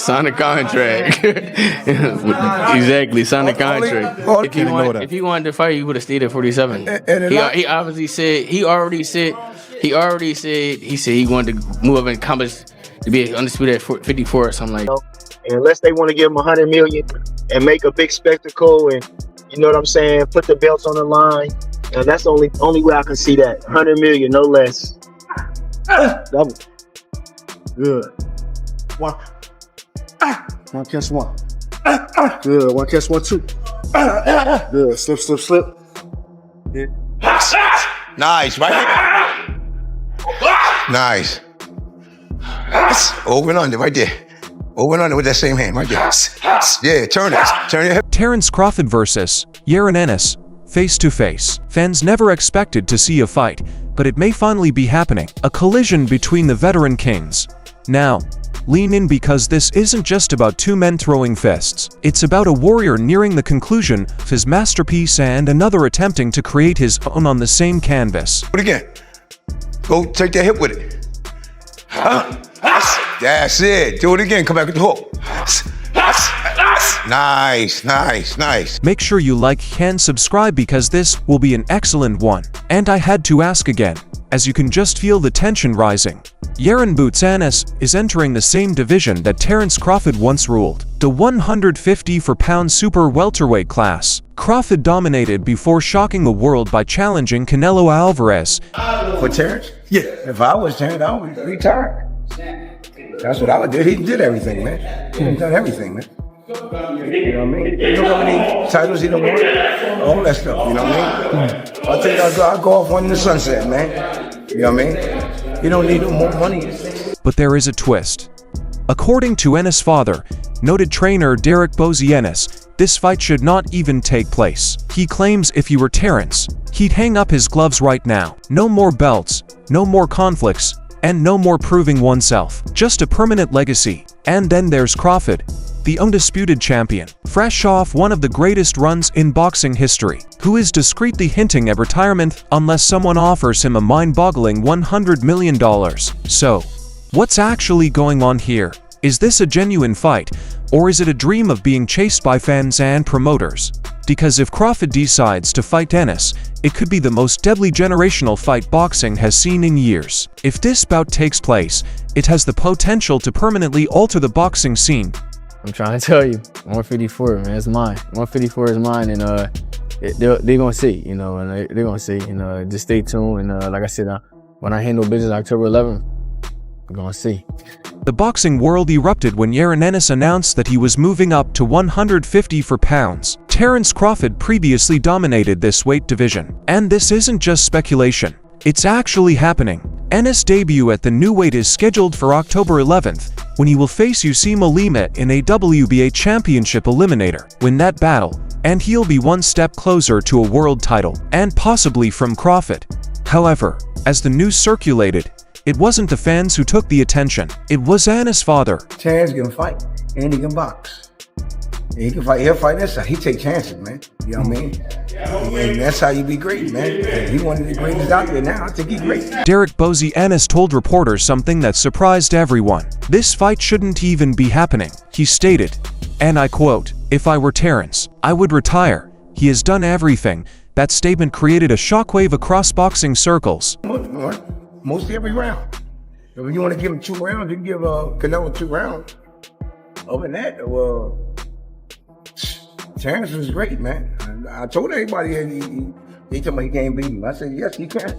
Sign a contract. Exactly, sign a contract. If he wanted to fight, he would have stayed at 47. He obviously said he said he wanted to move up and accomplish to be undisputed at 54 or something like that. Unless they want to give him $100 million and make a big spectacle, and you know what I'm saying, put the belts on the line, and that's the only way I can see that. $100 million, no less. Good. One catch one. Good. One catch 1, 2. Good. Slip. Yeah. Nice, right? Nice. Over and under, right there. Over and under with that same hand, right there. Yeah, turn your hip. Terence Crawford versus Jaron Ennis, face to face. Fans never expected to see a fight, but it may finally be happening. A collision between the veteran kings. Now, lean in because this isn't just about two men throwing fists. It's about a warrior nearing the conclusion of his masterpiece and another attempting to create his own on the same canvas. Do it again. Go take that hip with it. Huh? That's it. Do it again. Come back with the hook. Nice. Make sure you like and subscribe because this will be an excellent one. And I had to ask again, as you can just feel the tension rising. Jaron Ennis is entering the same division that Terence Crawford once ruled, the 154-pound super welterweight class. Crawford dominated before shocking the world by challenging Canelo Alvarez. For Terence? Yeah. If I was Terence, I would retire. That's what I would do. He did everything, man. He's done everything, man. You know what I mean? You know how many titles he done won? All that stuff, you know what I mean? I'll tell you, I'll go off one in the sunset, man. You know what I mean? You don't need no more money. But there is a twist. According to Ennis' father, noted trainer Ennis, this fight should not even take place. He claims if he were Terence, he'd hang up his gloves right now. No more belts, no more conflicts, and no more proving oneself. Just a permanent legacy. And then there's Crawford, the undisputed champion, fresh off one of the greatest runs in boxing history, who is discreetly hinting at retirement unless someone offers him a mind-boggling $100 million. So, what's actually going on here? Is this a genuine fight, or is it a dream of being chased by fans and promoters? Because if Crawford decides to fight Ennis, it could be the most deadly generational fight boxing has seen in years. If this bout takes place, it has the potential to permanently alter the boxing scene. I'm trying to tell you, 154, man, it's mine. 154 is mine, and they're gonna see, you know, and they're gonna see, you know. Just stay tuned, and like I said, when I handle business October 11th, we're gonna see. The boxing world erupted when Jaron Ennis announced that he was moving up to 154 pounds. Terence Crawford previously dominated this weight division, and this isn't just speculation. It's actually happening. Ennis' debut at the new weight is scheduled for October 11th, when he will face Usima Lima in a WBA championship eliminator. Win that battle, and he'll be one step closer to a world title, and possibly from Crawford. However, as the news circulated, it wasn't the fans who took the attention. It was Ennis' father. Terence can fight, and he can box. He can fight. He'll fight this side. He take chances, man. You know what I mean? And that's how you be great, man. And he one of the greatest out there now. I think he's great. Ennis told reporters something that surprised everyone. This fight shouldn't even be happening. He stated, and I quote, "If I were Terence, I would retire. He has done everything." That statement created a shockwave across boxing circles. Mostly every round. If you want to give him 2 rounds, you can give Canelo 2 rounds. Other than that, well, Terence was great, man. I told everybody, they told me he can't beat him. I said, yes, he can.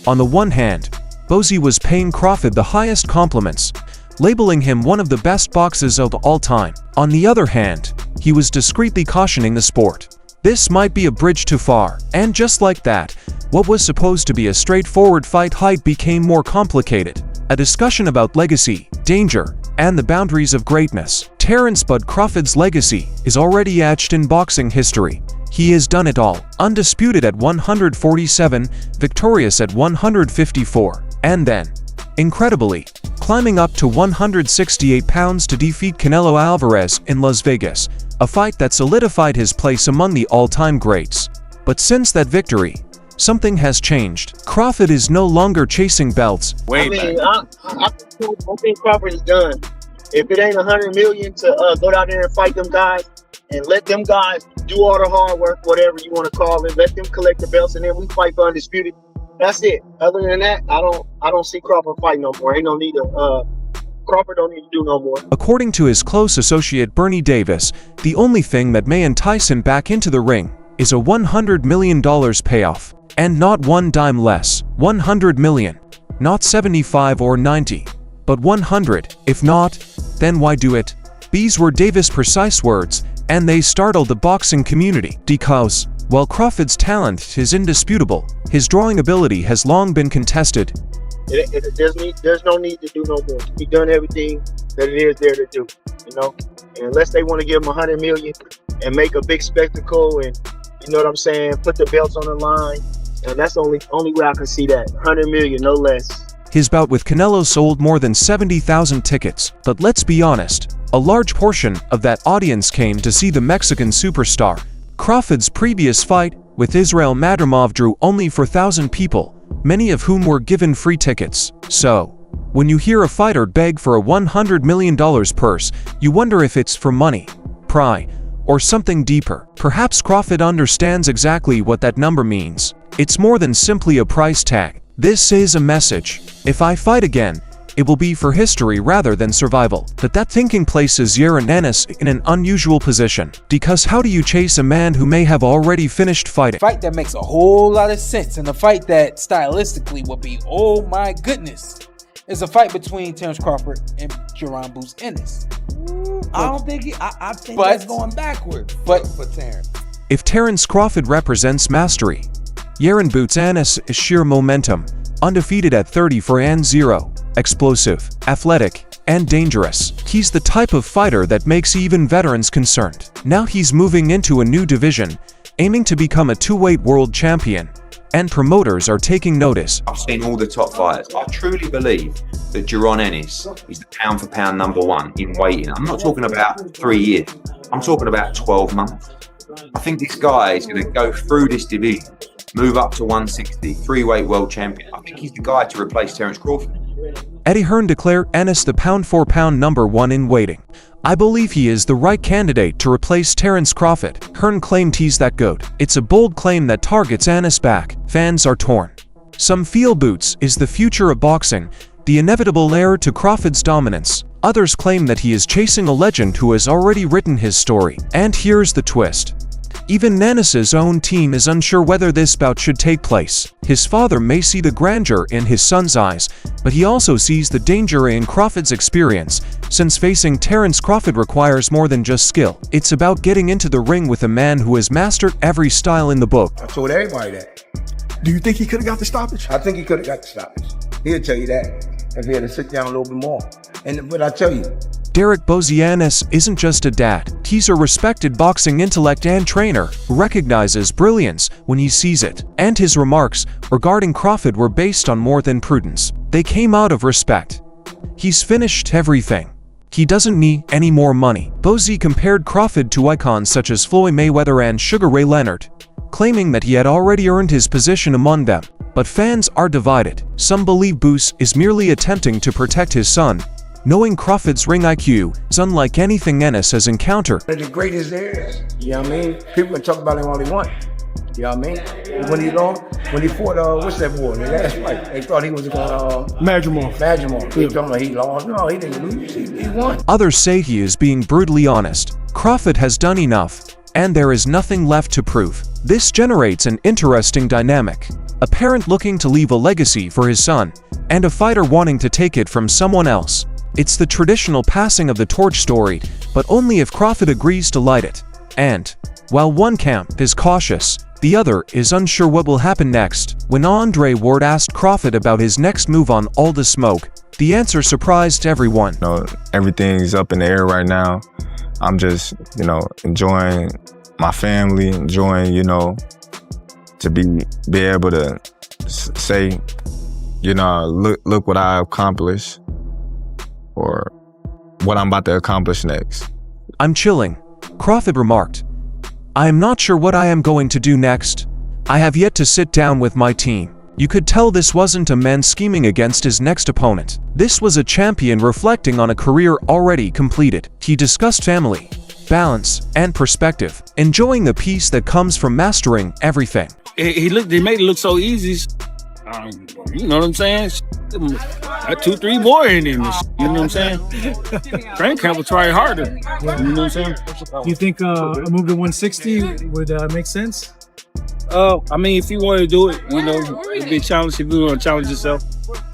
On the one hand, Bozy was paying Crawford the highest compliments, labeling him one of the best boxers of all time. On the other hand, he was discreetly cautioning the sport. This might be a bridge too far. And just like that, what was supposed to be a straightforward fight became more complicated. A discussion about legacy, danger, and the boundaries of greatness. Terence Bud Crawford's legacy is already etched in boxing history. He has done it all, undisputed at 147, victorious at 154, and then, incredibly, climbing up to 168 pounds to defeat Canelo Alvarez in Las Vegas, a fight that solidified his place among the all-time greats. But since that victory, something has changed. Crawford is no longer chasing belts. I think Crawford is done. If it ain't 100 million to go down there and fight them guys, and let them guys do all the hard work, whatever you want to call it, let them collect the belts, and then we fight for undisputed. That's it. Other than that, I don't see Crawford fight no more. Ain't no need to. Crawford don't need to do no more. According to his close associate Bernie Davis, the only thing that may entice him back into the ring is a $100 million payoff. And not one dime less. 100 million. Not 75 or 90. But 100. If not, then why do it? These were Davis' precise words, and they startled the boxing community. Because, while Crawford's talent is indisputable, his drawing ability has long been contested. There's no need to do no more. He done everything that it is there to do, you know. And unless they want to give him 100 million and make a big spectacle, and you know what I'm saying, put the belts on the line, and that's the only way I can see that. 100 million, no less. His bout with Canelo sold more than 70,000 tickets, but let's be honest, a large portion of that audience came to see the Mexican superstar. Crawford's previous fight with Israel Madrimov drew only 4,000 people, many of whom were given free tickets. So, when you hear a fighter beg for a $100 million purse, you wonder if it's for money, pride, or something deeper. Perhaps Crawford understands exactly what that number means. It's more than simply a price tag. This is a message. If I fight again, it will be for history rather than survival. But that thinking places Jaron Ennis in an unusual position. Because how do you chase a man who may have already finished fighting? A fight that makes a whole lot of sense, and a fight that stylistically will be, oh my goodness, is a fight between Terence Crawford and Jaron Ennis. I don't think I think that's going backwards for Terence. If Terence Crawford represents mastery, Jaron Ennis is sheer momentum, undefeated at 34-0, explosive, athletic, and dangerous. He's the type of fighter that makes even veterans concerned. Now he's moving into a new division, aiming to become a two-weight world champion, and promoters are taking notice. I've seen all the top fighters. I truly believe that Jaron Ennis is the pound-for-pound #1 in weighting. I'm not talking about 3 years. I'm talking about 12 months. I think this guy is going to go through this division, move up to 160, three-weight world champion. I think he's the guy to replace Terence Crawford. Eddie Hearn declared Ennis the pound-for-pound #1 in weighting. I believe he is the right candidate to replace Terence Crawford. Hearn claimed he's that GOAT. It's a bold claim that targets Ennis back. Fans are torn. Some feel Boots is the future of boxing, the inevitable heir to Crawford's dominance. Others claim that he is chasing a legend who has already written his story. And here's the twist. Even Ennis's own team is unsure whether this bout should take place. His father may see the grandeur in his son's eyes, but he also sees the danger in Crawford's experience, since facing Terence Crawford requires more than just skill. It's about getting into the ring with a man who has mastered every style in the book. I told everybody that. Do you think he could have got the stoppage? I think he could have got the stoppage. He'll tell you that if he had to sit down a little bit more. But I tell you, Derek Ennis isn't just a dad. He's a respected boxing intellect and trainer who recognizes brilliance when he sees it. And his remarks regarding Crawford were based on more than prudence. They came out of respect. He's finished everything. He doesn't need any more money. Bozy compared Crawford to icons such as Floyd Mayweather and Sugar Ray Leonard, claiming that he had already earned his position among them. But fans are divided. Some believe Boots is merely attempting to protect his son, knowing Crawford's ring IQ is unlike anything Ennis has encountered. one of the greatest there is. You know what I mean? People can talk about him all they want. You know what I mean? When he fought, what's that boy? The last fight. They thought he was going to Madrimov. They told him he lost. No, he didn't lose. He won. Others say he is being brutally honest. Crawford has done enough, and there is nothing left to prove. This generates an interesting dynamic. A parent looking to leave a legacy for his son, and a fighter wanting to take it from someone else. It's the traditional passing of the torch story, but only if Crawford agrees to light it. And, while one camp is cautious, the other is unsure what will happen next. When Andre Ward asked Crawford about his next move on All the Smoke, the answer surprised everyone. Everything's up in the air right now. I'm just, enjoying my family, enjoying, to be able to say, look what I accomplished, or what I'm about to accomplish next. I'm chilling, Crawford remarked. I am not sure what I am going to do next. I have yet to sit down with my team. You could tell this wasn't a man scheming against his next opponent. This was a champion reflecting on a career already completed. He discussed family, balance, and perspective, enjoying the peace that comes from mastering everything. They made it look so easy. You know what I'm saying? Got 2-3 more in him. You know what I'm saying? Frank Campbell tried harder. You know what I'm saying? You think a move to 160 would make sense? I mean, if you want to do it, you know, it'd be a challenge. If you want to challenge yourself,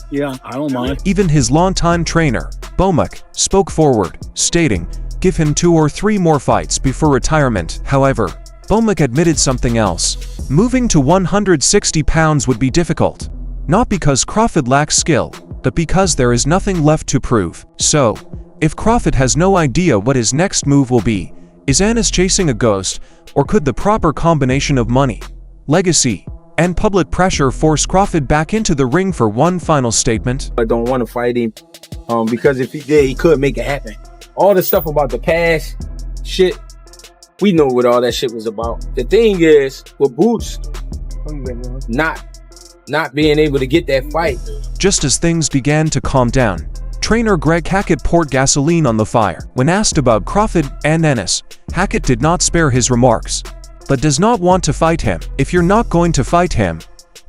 yeah, I don't mind. Even his longtime trainer, Bomac, spoke forward, stating, give him 2 or 3 more fights before retirement. However, Bomac admitted something else. Moving to 160 pounds would be difficult. Not because Crawford lacks skill, but because there is nothing left to prove. So, if Crawford has no idea what his next move will be, is Ennis chasing a ghost, or could the proper combination of money, legacy, and public pressure force Crawford back into the ring for one final statement? I don't want to fight him because if he did, he could make it happen. All the stuff about the past, shit, we know what all that shit was about. The thing is, with Boots, not being able to get that fight. Just as things began to calm down, trainer Greg Hackett poured gasoline on the fire. When asked about Crawford and Ennis, Hackett did not spare his remarks, but does not want to fight him. If you're not going to fight him,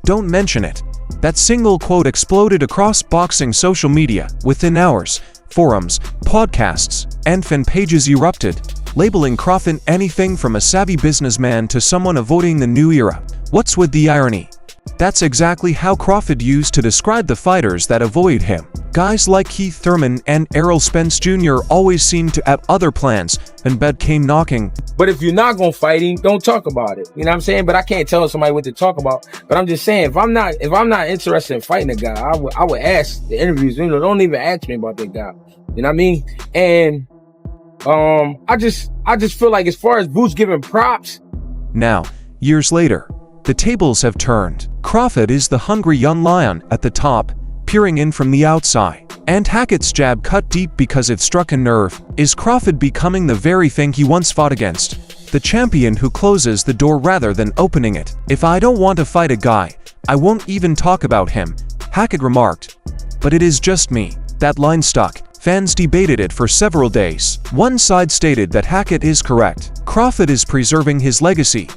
don't mention it. That single quote exploded across boxing social media. Within hours, forums, podcasts, and fan pages erupted, labeling Crawford anything from a savvy businessman to someone avoiding the new era. What's with the irony? That's exactly how Crawford used to describe the fighters that avoid him. Guys like Keith Thurman and Errol Spence Jr. always seemed to have other plans, and bed came knocking. But if you're not gonna fight him, don't talk about it. You know what I'm saying? But I can't tell somebody what to talk about. But I'm just saying, if I'm not interested in fighting a guy, I would ask the interviews. You know, don't even ask me about that guy. You know what I mean? And I just feel like as far as Boots giving props. Now, years later, the tables have turned. Crawford is the hungry young lion at the top, peering in from the outside. And Hackett's jab cut deep because it struck a nerve. Is Crawford becoming the very thing he once fought against? The champion who closes the door rather than opening it. If I don't want to fight a guy, I won't even talk about him, Hackett remarked. But it is just me. That line stuck. Fans debated it for several days. One side stated that Hackett is correct. Crawford is preserving his legacy,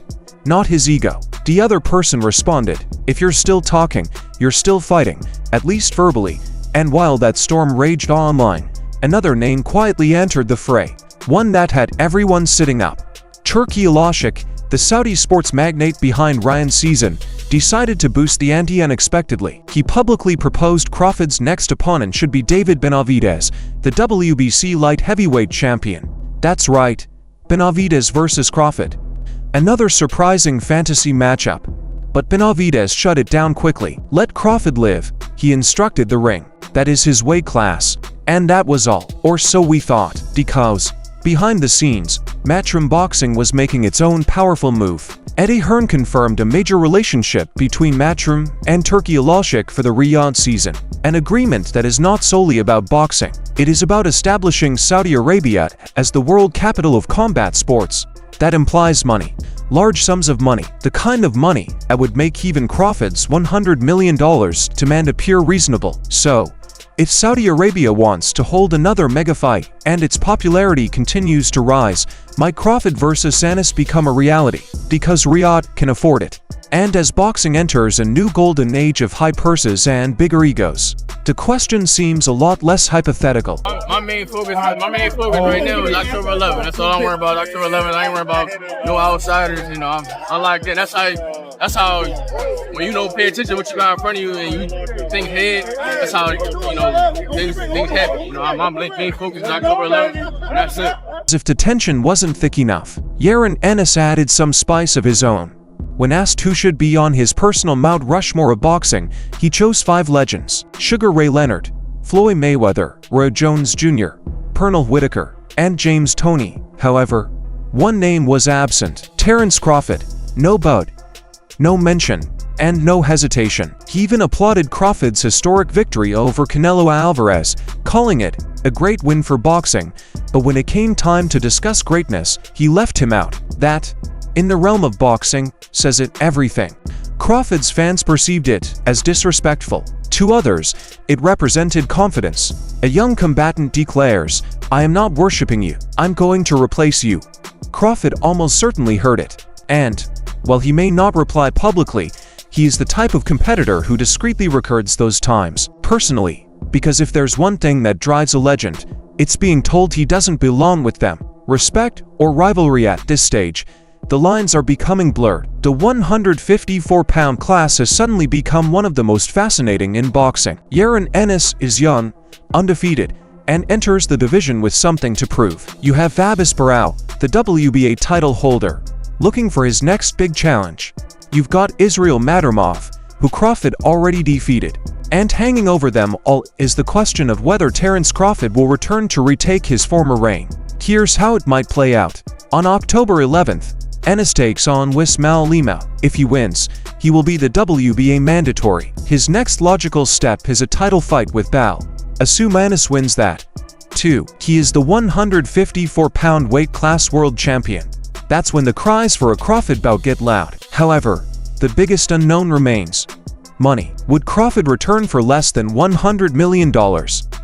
not his ego. The other person responded, if you're still talking, you're still fighting, at least verbally. And while that storm raged online, another name quietly entered the fray, one that had everyone sitting up. Turki Alashik, the Saudi sports magnate behind Ryan's season, decided to boost the ante unexpectedly. He publicly proposed Crawford's next opponent should be David Benavidez, the WBC light heavyweight champion. That's right, Benavidez versus Crawford. Another surprising fantasy matchup, but Benavidez shut it down quickly. Let Crawford live, he instructed the ring. That is his weight class. And that was all, or so we thought, because behind the scenes, Matchroom Boxing was making its own powerful move. Eddie Hearn confirmed a major relationship between Matchroom and Turki Alashik for the Riyadh season, an agreement that is not solely about boxing. It is about establishing Saudi Arabia as the world capital of combat sports. That implies money, large sums of money, the kind of money that would make even Crawford's $100 million demand appear reasonable. So, if Saudi Arabia wants to hold another mega fight and its popularity continues to rise, might Crawford versus Ennis become a reality? Because Riyadh can afford it. And as boxing enters a new golden age of high purses and bigger egos, the question seems a lot less hypothetical. My main focus right now is October 11th. That's all I'm worried about. October 11th. I ain't worried about no outsiders. You know, I like that. That's how when you pay attention to what you got in front of you and you think ahead. That's how things happen. You know, my main focus is October 11th. And that's it. As if the tension wasn't thick enough, Jaron Ennis added some spice of his own. When asked who should be on his personal Mount Rushmore of boxing, he chose 5 legends: Sugar Ray Leonard, Floyd Mayweather, Roy Jones Jr., Pernell Whitaker, and James Toney. However, one name was absent: Terence Crawford. No bud, no mention, and no hesitation. He even applauded Crawford's historic victory over Canelo Alvarez, calling it a great win for boxing. But when it came time to discuss greatness, he left him out. That, in the realm of boxing, says it everything. Crawford's fans perceived it as disrespectful. To others, it represented confidence. A young combatant declares, "I am not worshipping you, I'm going to replace you." Crawford almost certainly heard it. And, while he may not reply publicly, he is the type of competitor who discreetly records those times, personally, because if there's one thing that drives a legend, it's being told he doesn't belong with them. Respect or rivalry at this stage, the lines are becoming blurred. The 154-pound class has suddenly become one of the most fascinating in boxing. Jaron Ennis is young, undefeated, and enters the division with something to prove. You have Fabrice Barao, the WBA title holder, looking for his next big challenge. You've got Israel Madrimov, who Crawford already defeated. And hanging over them all is the question of whether Terence Crawford will return to retake his former reign. Here's how it might play out. On October 11th, Ennis takes on Wismail Lima. If he wins, he will be the WBA mandatory. His next logical step is a title fight with Bal. Assume Ennis wins that. 2. He is the 154-pound weight class world champion. That's when the cries for a Crawford bout get loud. However, the biggest unknown remains. Money. Would Crawford return for less than $100 million?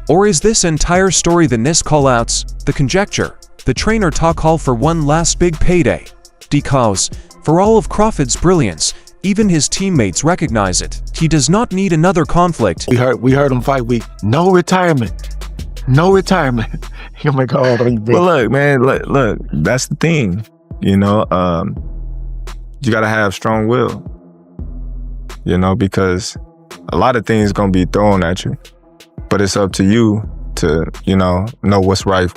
Or is this entire story the Nis callouts, the conjecture, the trainer talk all for one last big payday? Because, for all of Crawford's brilliance, even his teammates recognize it. He does not need another conflict. We heard him fight week. No retirement. No retirement. He'll make all the big. But look, man, look, that's the thing. You know, you gotta have strong will. You know, because a lot of things gonna be thrown at you. But it's up to you to, know what's right.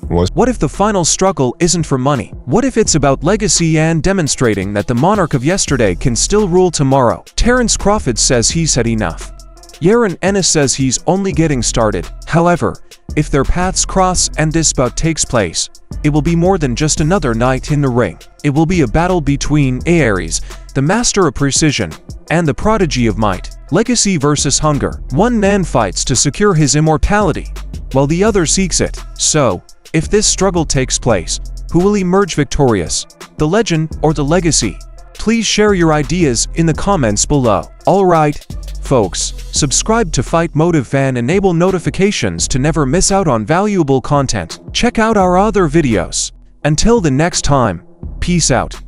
What if the final struggle isn't for money? What if it's about legacy and demonstrating that the monarch of yesterday can still rule tomorrow? Terence Crawford says he's had enough. Jaron Ennis says he's only getting started. However, if their paths cross and this bout takes place, it will be more than just another night in the ring. It will be a battle between Aries, the master of precision, and the prodigy of might. Legacy versus hunger. One man fights to secure his immortality, while the other seeks it. So, if this struggle takes place, who will emerge victorious? The legend or the legacy? Please share your ideas in the comments below. Alright, folks, subscribe to Fight Motive and enable notifications to never miss out on valuable content. Check out our other videos. Until the next time, peace out.